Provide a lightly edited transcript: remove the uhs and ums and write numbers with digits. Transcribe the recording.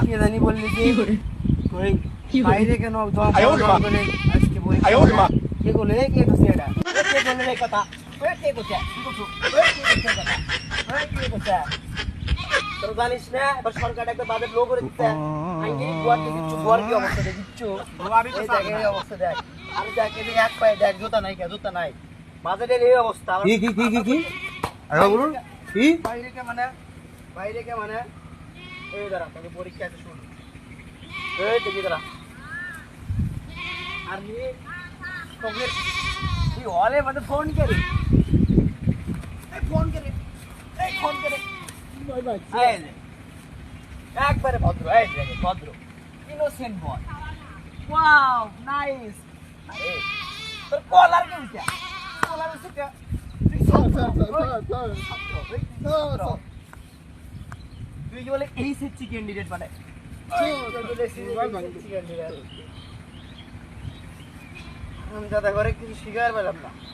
কে জানি বললি যে ওই বাইরে কেন বলে আজকে বই কে বলে কে বসে এটা কে বলে এই কথা ওই কে বসে কে বসে তোর জানিস না এবার সরকার একটা বাজেট লো করে দিচ্ছে আইনি গোয়ার দিচ্ছ গোয়ার কি অবস্থা দেখিচ্ছ এই জায়গায় এই অবস্থা দেখ আর দেখ এই এক পায়ে দেখ জুতা নাই জুতা নাই বাজেটের এই অবস্থা কি আরে বলুন কি বাইরে কে মানে এই দাঁড়া তোকে পরীক্ষা আছে শুন এই দেখি দাঁড়া আর নি তোকে কি হলে মানে ফোন করে ফোন করে বাই বাই একবারে ভদ্র এই দেখে ভদ্র ইনোসেন্ট বয় ওয়াও নাইস আরে তোর কলার কে উঠা কলার উঠা তুই কি বলে এই সিচি ক্যান্ডিডেট মানে আমি দাদা ঘরে কিছু শিকার পেলাম না